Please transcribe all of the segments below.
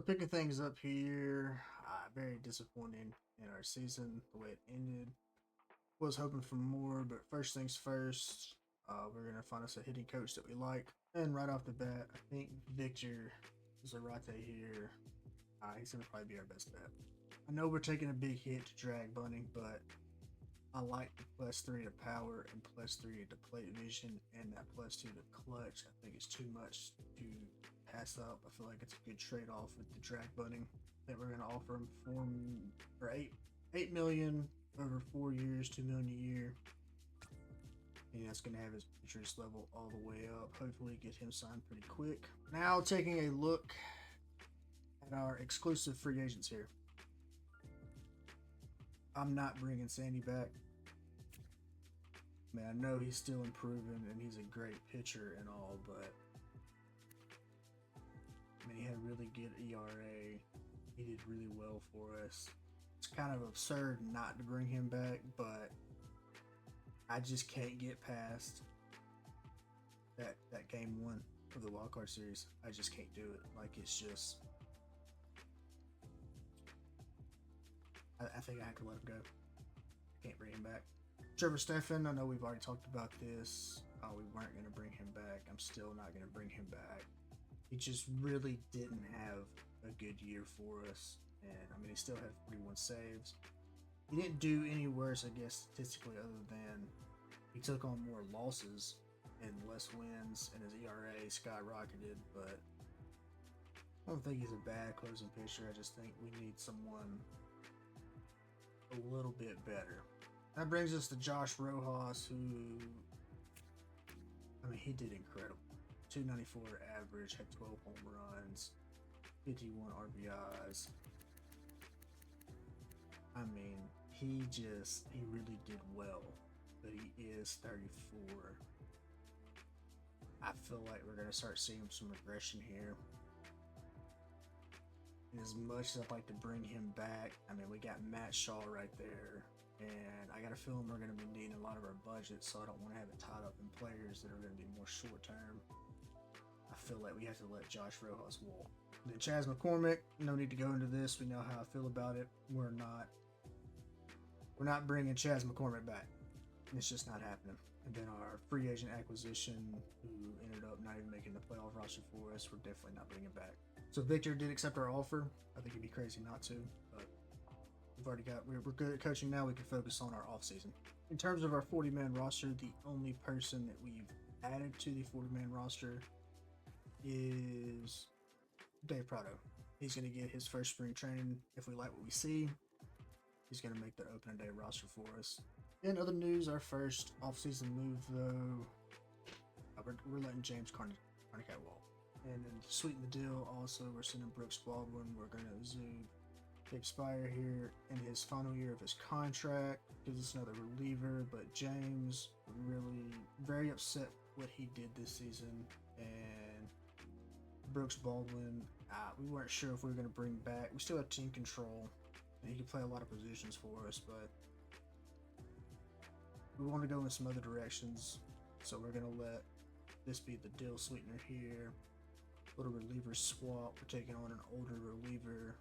So picking things up here, very disappointing in our season, the way it ended. Was hoping for more, but first things first, we're going to find us a hitting coach that we like. And right off the bat, I think Victor Zarate here, he's going to probably be our best bet. I know we're taking a big hit to drag bunting, but I like the +3 to power and +3 to plate vision and that +2 to clutch. I think it's too much to pass up. I feel like it's a good trade-off with the drag bunting that we're going to offer him for 8 million over 4 years, 2 million a year. And that's going to have his interest level all the way up. Hopefully get him signed pretty quick. Now taking a look at our exclusive free agents here. I'm not bringing Sandy back. Man, I know he's still improving and he's a great pitcher and all, but I mean, he had a really good ERA. He did really well for us. It's kind of absurd not to bring him back, but I just can't get past that game one of the wildcard series. I just can't do it. Like, it's just, I think I have to let him go. I can't bring him back. Trevor Stephan, I know we've already talked about this. We weren't going to bring him back. I'm still not going to bring him back. He just really didn't have a good year for us. And I mean, he still had 41 saves. He didn't do any worse, I guess, statistically, other than he took on more losses and less wins, and his ERA skyrocketed. But I don't think he's a bad closing pitcher. I just think we need someone a little bit better. That brings us to Josh Rojas, who, I mean, he did incredible. 294 average, had 12 home runs, 51 RBIs. I mean, he really did well, but he is 34. I feel like we're going to start seeing some regression here. And as much as I'd like to bring him back, I mean, we got Matt Shaw right there. And I got a feeling we're going to be needing a lot of our budget, so I don't want to have it tied up in players that are going to be more short term. I feel like we have to let Josh Rojas walk. Then Chas McCormick, no need to go into this. We know how I feel about it. We're not bringing Chas McCormick back. It's just not happening. And then our free agent acquisition, who ended up not even making the playoff roster for us, we're definitely not bringing back. So Victor did accept our offer. I think it'd be crazy not to, but we're good at coaching now. We can focus on our offseason. In terms of our 40-man roster, the only person that we've added to the 40-man roster is Dave Prado. He's going to get his first spring training. If we like what we see, he's going to make the opening day roster for us. In other news, our first offseason move, though, we're letting James Carnicat walk. And then to sweeten the deal, also, we're sending Brooks Baldwin. We're going to zoom Gabe Spire here in his final year of his contract. Gives us another reliever, but James really very upset what he did this season. And Brooks Baldwin, we weren't sure if we were going to bring back. We still have team control, and he can play a lot of positions for us, but we want to go in some other directions. So we're going to let this be the deal sweetener here. Little reliever swap. We're taking on an older reliever,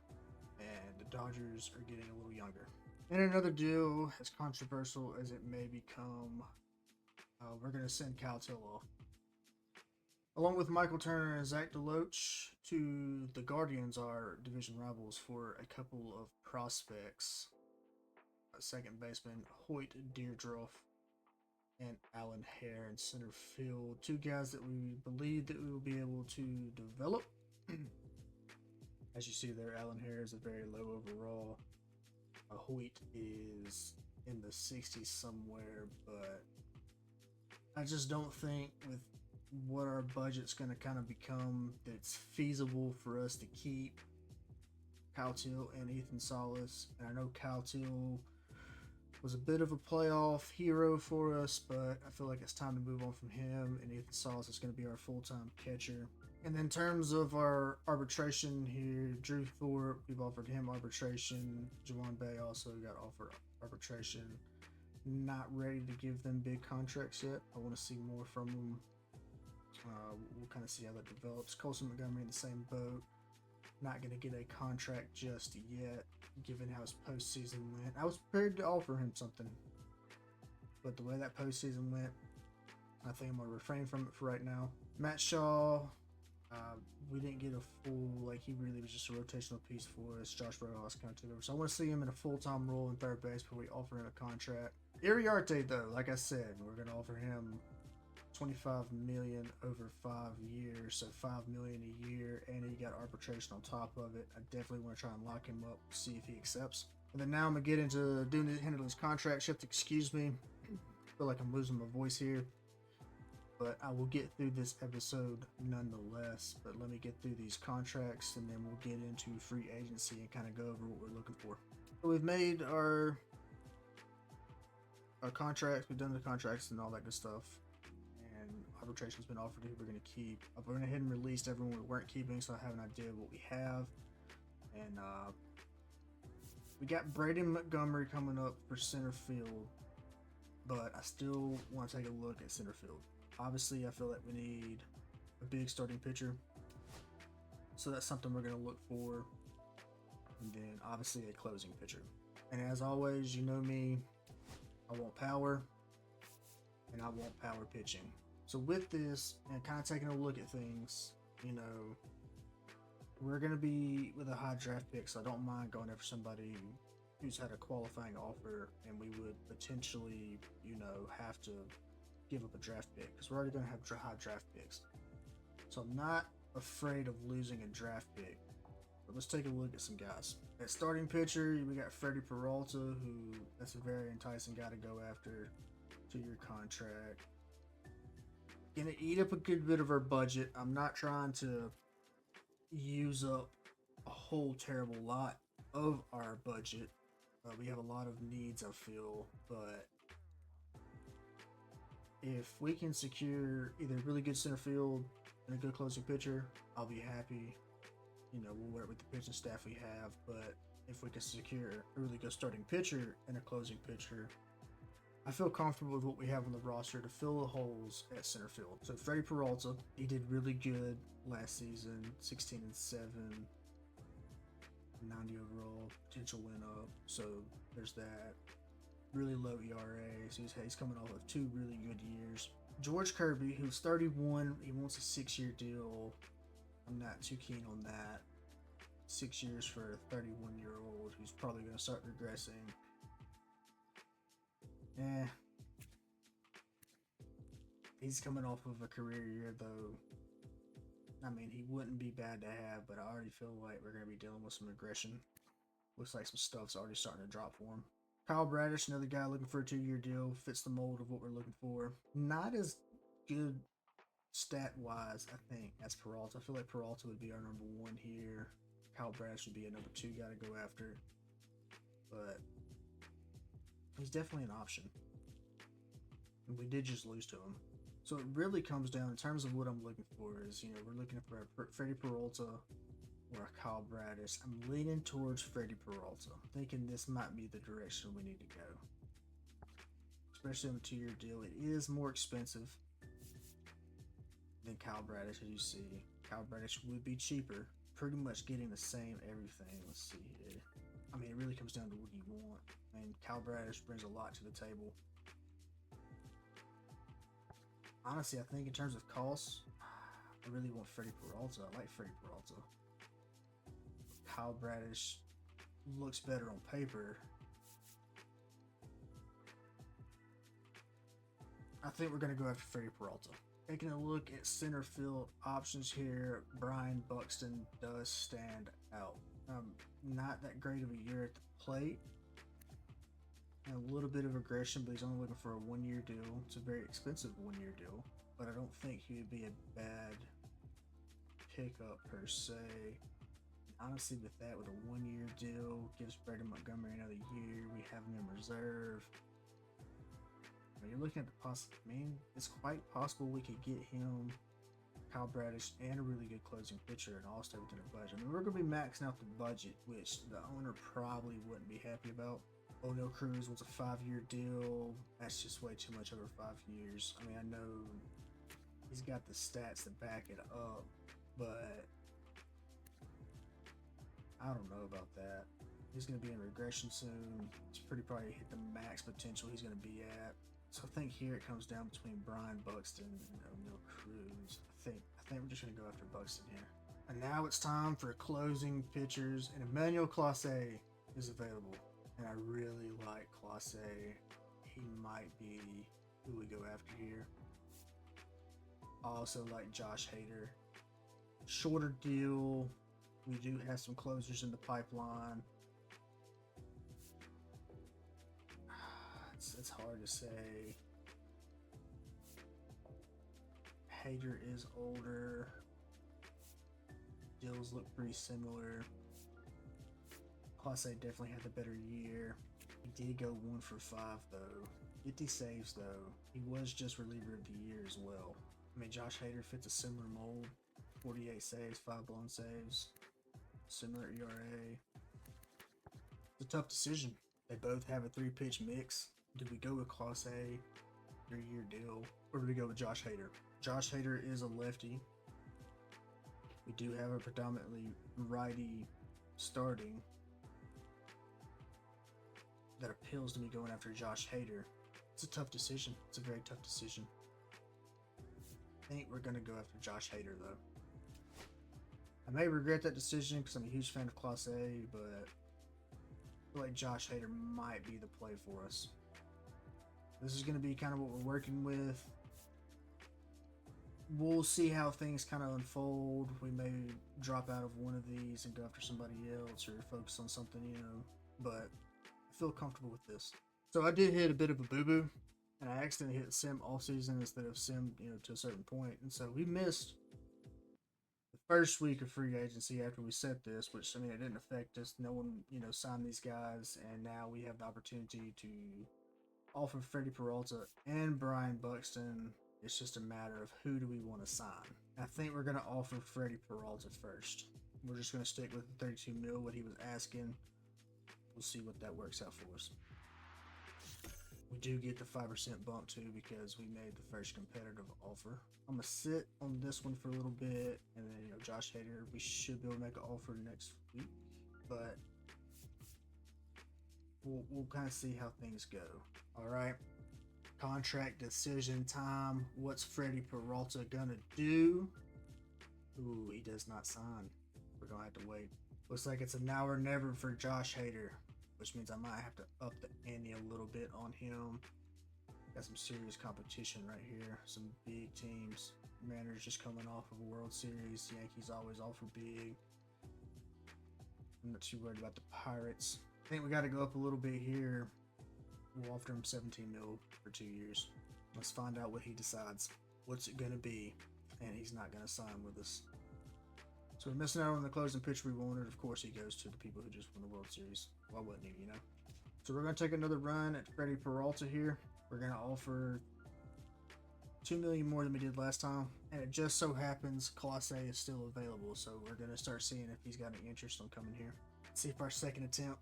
and the Dodgers are getting a little younger. And another deal, as controversial as it may become, we're going to send Kyle Till off. Along with Michael Turner and Zach DeLoach to the Guardians, our division rivals, for a couple of prospects. Second baseman Hoyt Deirdroff and Alan Hare in center field. Two guys that we believe that we will be able to develop. As you see there, Alan Hare is a very low overall. Hoyt is in the 60s somewhere, but I just don't think with what our budget's going to kind of become that it's feasible for us to keep Kyle Till and Ethan Salas. And I know Kyle Till was a bit of a playoff hero for us, but I feel like it's time to move on from him, and Ethan Salas is going to be our full-time catcher. And then in terms of our arbitration here, Drew Thorpe, we've offered him arbitration. Jawan Bay also got offered arbitration. Not ready to give them big contracts yet. I want to see more from them. We'll kind of see how that develops. Colson Montgomery in the same boat. not going to get a contract just yet, given how his postseason went. I was prepared to offer him something, but the way that postseason went, I think I'm going to refrain from it for right now. Matt Shaw, we didn't get a full, like, he really was just a rotational piece for us. Josh Rojas kind of took over. So I want to see him in a full-time role in third base before we offer him a contract. Iriarte, though, like I said, we're going to offer him $25 million over 5 years, so $5 million a year, and he got arbitration on top of it. I definitely want to try and lock him up, see if he accepts. And then now I'm going to get into handling his contract. You have to excuse me. I feel like I'm losing my voice here, but I will get through this episode nonetheless. But let me get through these contracts, and then we'll get into free agency and kind of go over what we're looking for. So we've made our contracts. We've done the contracts and all that good stuff. And arbitration's been offered who we're going to keep. I went ahead and released everyone we weren't keeping, so I have an idea of what we have. And we got Braden Montgomery coming up for center field, but I still want to take a look at center field. Obviously, I feel like we need a big starting pitcher, so that's something we're going to look for. And then obviously a closing pitcher. And as always, you know me, I want power, and I want power pitching. So with this, and kind of taking a look at things, you know, we're going to be with a high draft pick, so I don't mind going after somebody who's had a qualifying offer, and we would potentially, you know, have to give up a draft pick, because we're already going to have high draft picks. So I'm not afraid of losing a draft pick. But let's take a look at some guys. At starting pitcher, we got Freddie Peralta, who that's a very enticing guy to go after. 2-year contract. Gonna eat up a good bit of our budget. I'm not trying to use up a whole terrible lot of our budget. We have a lot of needs, I feel, but if we can secure either a really good center field and a good closing pitcher, I'll be happy. You know, we'll work with the pitching staff we have, but if we can secure a really good starting pitcher and a closing pitcher, I feel comfortable with what we have on the roster to fill the holes at center field. So Freddie Peralta, he did really good last season, 16-7, 90 overall, potential win up. So there's that. Really low ERA, so he's coming off of 2 really good years. George Kirby, who's 31, he wants a 6-year deal. I'm not too keen on that. 6 years for a 31-year-old who's probably going to start regressing. He's coming off of a career year, though. I mean, he wouldn't be bad to have, but I already feel like we're going to be dealing with some regression. Looks like some stuff's already starting to drop for him. Kyle Bradish, another guy looking for a 2-year deal, fits the mold of what we're looking for. Not as good stat-wise, I think, as Peralta. I feel like Peralta would be our number 1 here. Kyle Bradish would be a number 2 guy to go after. But he's definitely an option. And we did just lose to him. So it really comes down, in terms of what I'm looking for, is, you know, we're looking for a Freddie Peralta or a Kyle Bradish. I'm leaning towards Freddie Peralta, thinking this might be the direction we need to go. Especially on a 2-year deal. It is more expensive than Kyle Bradish, as you see. Kyle Bradish would be cheaper, pretty much getting the same everything. Let's see here. I mean, it really comes down to what you want. And Kyle Bradish brings a lot to the table. Honestly, I think in terms of costs, I really want Freddie Peralta. I like Freddie Peralta. Kyle Bradish looks better on paper. I think we're going to go after Freddie Peralta. Taking a look at center field options here, Brian Buxton does stand out. Not that great of a year at the plate. And a little bit of aggression, but he's only looking for a 1-year deal. It's a very expensive 1-year deal, but I don't think he would be a bad pickup per se. Honestly, with that, with a 1-year deal, gives Braden Montgomery another year. We have him in reserve. When you're looking at the possible, I mean, it's quite possible we could get him, Kyle Bradish, and a really good closing pitcher and all stay within the budget. I mean, we're going to be maxing out the budget, which the owner probably wouldn't be happy about. O'Neal Cruz wants a 5-year deal. That's just way too much over 5 years. I mean, I know he's got the stats to back it up, but I don't know about that. He's going to be in regression soon. He's pretty probably hit the max potential he's going to be at. So I think here it comes down between Brian Buxton and O'Neal Cruz. I think we're just going to go after Buxton here. And now it's time for closing pitchers, and Emmanuel Clase is available. And I really like Clase. He might be who we go after here. I also like Josh Hader. Shorter deal. We do have some closers in the pipeline. It's hard to say. Hader is older. Deals look pretty similar. Clase definitely had the better year. He did go 1 for 5 though. 50 saves though. He was just reliever of the year as well. I mean, Josh Hader fits a similar mold. 48 saves, 5 blown saves. Similar ERA. It's a tough decision. They both have a 3-pitch mix. Do we go with Clase, 3-year deal, or do we go with Josh Hader? Josh Hader is a lefty. We do have a predominantly righty starting. That appeals to me going after Josh Hader. It's a tough decision. It's a very tough decision. I think we're going to go after Josh Hader, though. I may regret that decision because I'm a huge fan of Clase, but I feel like Josh Hader might be the play for us. This is going to be kind of what we're working with. We'll see how things kind of unfold. We may drop out of one of these and go after somebody else or focus on something, but I feel comfortable with this. So I did hit a bit of a boo-boo, and I accidentally hit sim off-season instead of sim, to a certain point. And so we missed the first week of free agency after we set this, which, I mean, it didn't affect us. No one, signed these guys, and now we have the opportunity to offer Freddie Peralta and Brian Buxton. It's just a matter of who do we want to sign. I think we're going to offer Freddie Peralta first. We're just going to stick with the $32 million, what he was asking. We'll see what that works out for us. We do get the 5% bump too because we made the first competitive offer. I'm going to sit on this one for a little bit, and then, Josh Hader, we should be able to make an offer next week, but we'll kind of see how things go. All right. Contract decision time. What's Freddie Peralta gonna do? Ooh, he does not sign. We're gonna have to wait. Looks like it's a now or never for Josh Hader, which means I might have to up the ante a little bit on him. Got some serious competition right here. Some big teams. Mariners just coming off of a World Series. Yankees always offer big. I'm not too worried about the Pirates. I think we got to go up a little bit here. We'll offer him $17 million for 2 years. Let's find out what he decides. What's it going to be? And he's not going to sign with us. So we're missing out on the closing pitch we wanted. Of course, he goes to the people who just won the World Series. Why wouldn't he, So we're going to take another run at Freddie Peralta here. We're going to offer $2 million more than we did last time. And it just so happens Clase is still available. So we're going to start seeing if he's got any interest on coming here. See if our second attempt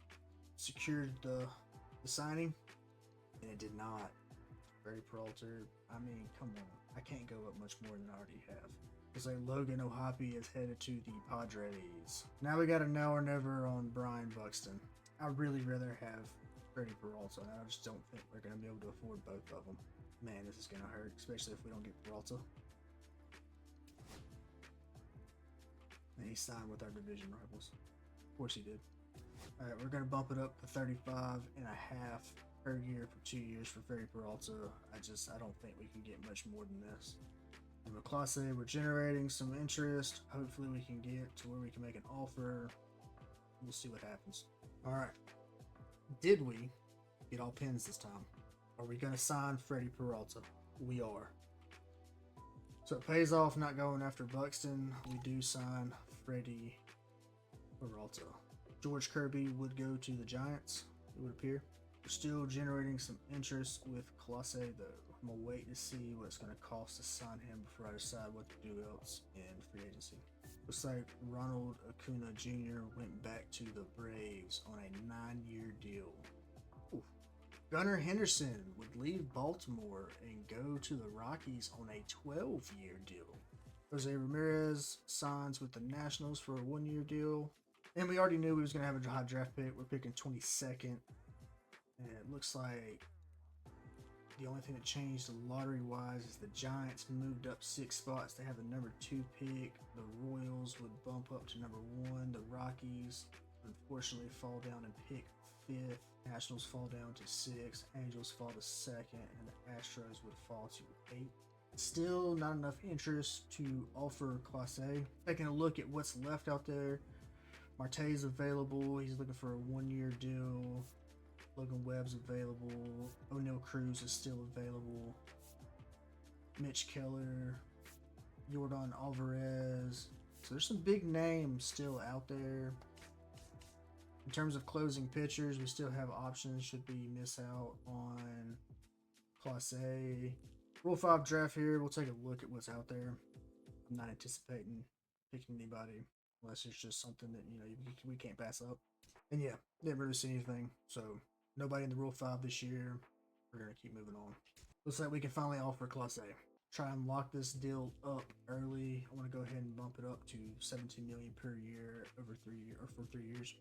secured the signing. And it did not. Freddie Peralta, I mean, come on. I can't go up much more than I already have. It's like Logan O'Hoppe is headed to the Padres. Now we got a now or never on Brian Buxton. I'd really rather have Freddie Peralta, and I just don't think we're going to be able to afford both of them. Man, this is going to hurt, especially if we don't get Peralta. And he signed with our division rivals. Of course he did. All right, we're going to bump it up to 35.5 per year for 2 years for Freddie Peralta. I don't think we can get much more than this. And with Clase, we're generating some interest. Hopefully we can get to where we can make an offer. We'll see what happens. All right. Did we get all pins this time? Are we going to sign Freddie Peralta? We are. So it pays off not going after Buxton. We do sign Freddie Peralta. George Kirby would go to the Giants, it would appear. We're still generating some interest with Clase, though. I'm going to wait to see what it's going to cost to sign him before I decide what to do else in free agency. Looks like Ronald Acuna Jr. went back to the Braves on a 9-year deal. Ooh. Gunnar Henderson would leave Baltimore and go to the Rockies on a 12-year deal. Jose Ramirez signs with the Nationals for a 1-year deal. And we already knew we was going to have a high draft pick. We're picking 22nd. And it looks like the only thing that changed lottery-wise is the Giants moved up 6 spots. They have the number 2 pick. The Royals would bump up to number 1. The Rockies, unfortunately, fall down and pick 5th. Nationals fall down to 6th. Angels fall to 2nd. And the Astros would fall to 8th. Still not enough interest to offer Class A. Taking a look at what's left out there. Marte's available. He's looking for a 1-year deal. Logan Webb's available. O'Neal Cruz is still available. Mitch Keller. Yordan Alvarez. So there's some big names still out there. In terms of closing pitchers, we still have options should we miss out on Class A. Rule 5 draft here. We'll take a look at what's out there. I'm not anticipating picking anybody unless it's just something that, you know, we can't pass up. And yeah, didn't really see anything. So nobody in the Rule 5 this year. We're going to keep moving on. Looks like we can finally offer Class A. Try and lock this deal up early. I want to go ahead and bump it up to $17 million per year over 3 years or for 3 years.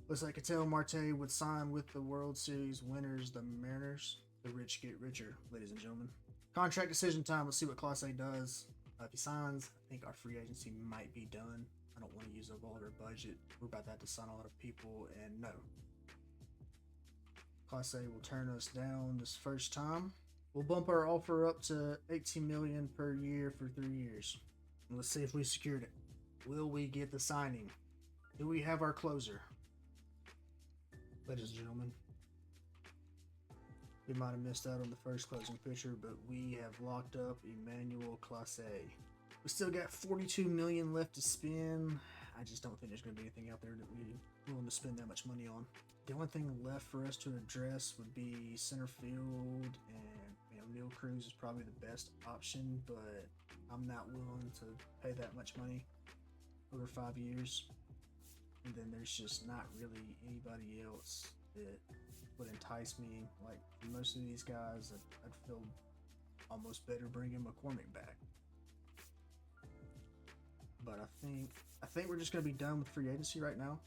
Looks like Ketel Marte would sign with the World Series winners, the Mariners. The rich get richer, ladies and gentlemen. Contract decision time. Let's see what Class A does. If he signs, I think our free agency might be done. I don't want to use up all of our budget. We're about to have to sign a lot of people, and no. Class A will turn us down this first time. We'll bump our offer up to $18 million per year for 3 years. And let's see if we secured it. Will we get the signing? Do we have our closer? Ladies and gentlemen, we might have missed out on the first closing pitcher, but we have locked up Emmanuel Clase. We still got $42 million left to spend. I just don't think there's going to be anything out there that we're willing to spend that much money on. The only thing left for us to address would be center field, and Neil Cruz is probably the best option, but I'm not willing to pay that much money over 5 years. And then there's just not really anybody else that would entice me. Like most of these guys, I'd feel almost better bringing McCormick back. But I think we're just gonna be done with free agency right now.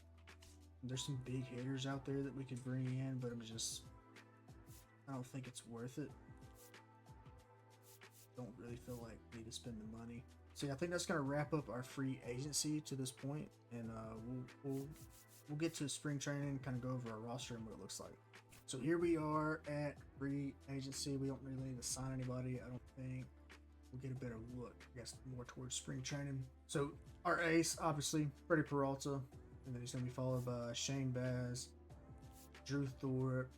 There's some big hitters out there that we could bring in, but I don't think it's worth it. Don't really feel like we need to spend the money. So yeah, I think that's gonna wrap up our free agency to this point, and we'll get to spring training and kind of go over our roster and what it looks like. So here we are at free agency. We don't really need to sign anybody, I don't think. We'll get a better look, I guess, more towards spring training. So our ace, obviously, Freddie Peralta, and then he's gonna be followed by Shane Baz, Drew Thorpe,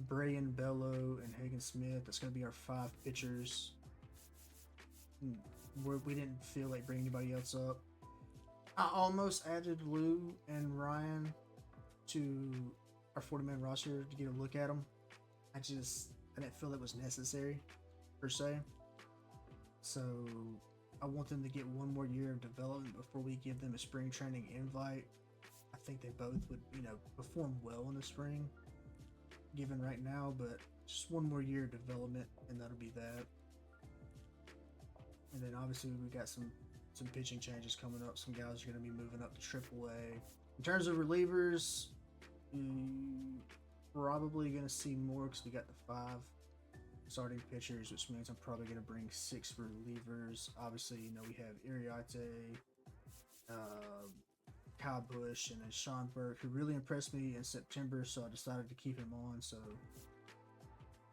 Brayan Bello, and Hagen Smith. That's gonna be our 5 pitchers. We didn't feel like bringing anybody else up. I almost added Lou and Ryan to our 40-man roster to get a look at them. I didn't feel it was necessary, per se. So I want them to get 1 more year of development before we give them a spring training invite. I think they both would, perform well in the spring, given right now, but just 1 more year of development, and that'll be that. And then obviously we got some pitching changes coming up. Some guys are going to be moving up to AAA. In terms of relievers, probably going to see more because we got the 5 starting pitchers, which means I'm probably going to bring 6 relievers. Obviously, we have Iriarte, Kyle Busch, and then Sean Burke, who really impressed me in September, so I decided to keep him on. So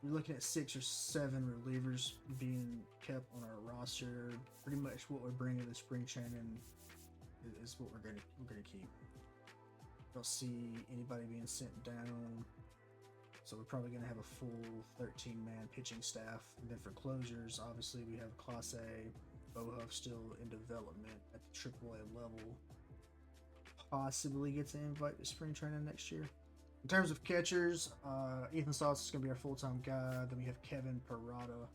you're looking at 6 or 7 relievers being kept on our roster. Pretty much what we're bringing to spring training is what we're gonna keep. Don't see anybody being sent down, so we're probably gonna have a full 13-man pitching staff. And then for closers, obviously we have Class A, Bohuff still in development at the AAA level. Possibly gets an invite to spring training next year. In terms of catchers, Ethan Sauce is going to be our full-time guy. Then we have Kevin Parada,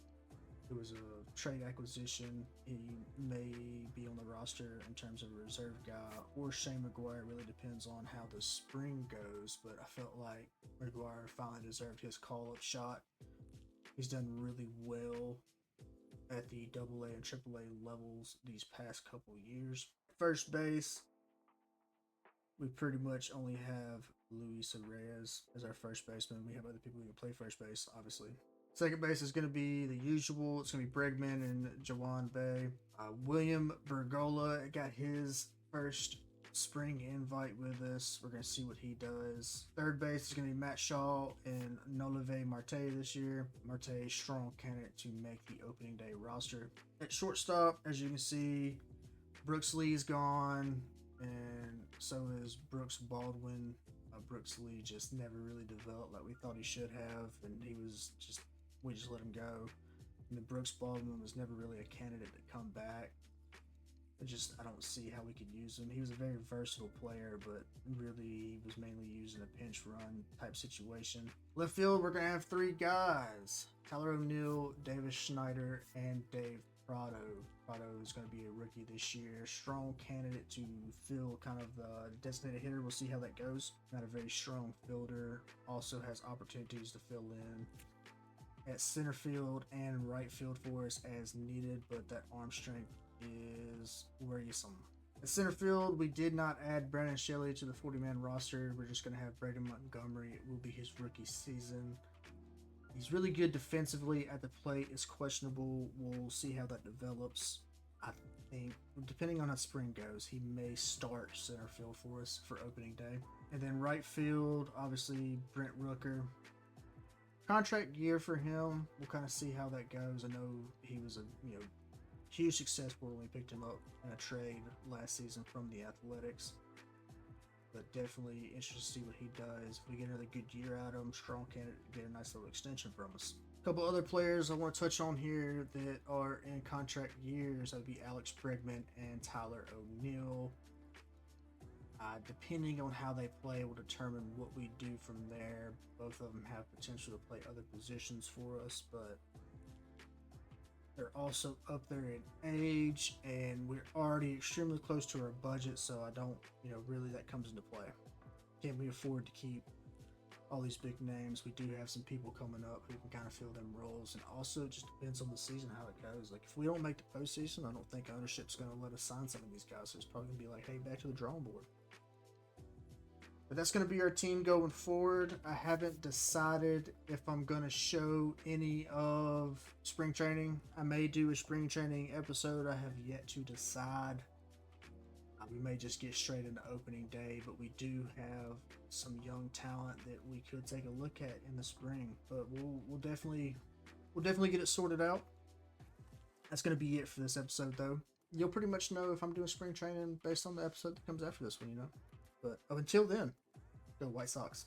who is a trade acquisition. He may be on the roster in terms of a reserve guy, or Shane McGuire. It really depends on how the spring goes, but I felt like McGuire finally deserved his call-up shot. He's done really well at the AA and AAA levels these past couple years. First base, we pretty much only have Luis Reyes as our first baseman. We have other people who can play first base, obviously. Second base is going to be the usual. It's going to be Bregman and Jawan Bay. William Bergola got his first spring invite with us. We're going to see what he does. Third base is going to be Matt Shaw and Nolave Marte this year. Marte, strong candidate to make the opening day roster. At shortstop, as you can see, Brooks Lee's gone, and so is Brooks Baldwin. Brooks Lee just never really developed like we thought he should have, and we just let him go. And then Brooks Baldwin was never really a candidate to come back. I don't see how we could use him. He was a very versatile player, but really he was mainly used in a pinch run type situation. Left field, we're going to have 3 guys. Tyler O'Neill, Davis Schneider, and Dave Prado. Prado is going to be a rookie this year. Strong candidate to fill kind of the designated hitter. We'll see how that goes. Not a very strong fielder. Also has opportunities to fill in at center field and right field for us as needed, but that arm strength is worrisome. At center field, we did not add Brandon Shelley to the 40-man roster. We're just going to have Braden Montgomery. It will be his rookie season. He's really good defensively. At the plate is questionable. We'll see how that develops. I think, depending on how spring goes, he may start center field for us for opening day. And then right field, obviously Brent Rooker. Contract year for him. We'll kind of see how that goes. I know he was a huge success when we picked him up in a trade last season from the Athletics. But definitely interested to see what he does. If we get another good year out of him, strong candidate to get a nice little extension from us. A couple other players I want to touch on here that are in contract years. That would be Alex Bregman and Tyler O'Neill. Depending on how they play will determine what we do from there. Both of them have potential to play other positions for us, but they're also up there in age, and we're already extremely close to our budget, so I don't, really that comes into play. Can we afford to keep all these big names? We do have some people coming up who can kind of fill them roles, and also it just depends on the season how it goes. Like if we don't make the postseason, I don't think ownership's going to let us sign some of these guys, so it's probably going to be like, hey, back to the drawing board. But that's going to be our team going forward. I haven't decided if I'm going to show any of spring training. I may do a spring training episode. I have yet to decide. We may just get straight into opening day, but we do have some young talent that we could take a look at in the spring. But we'll definitely get it sorted out. That's going to be it for this episode, though. You'll pretty much know if I'm doing spring training based on the episode that comes after this one, But until then, go White Sox.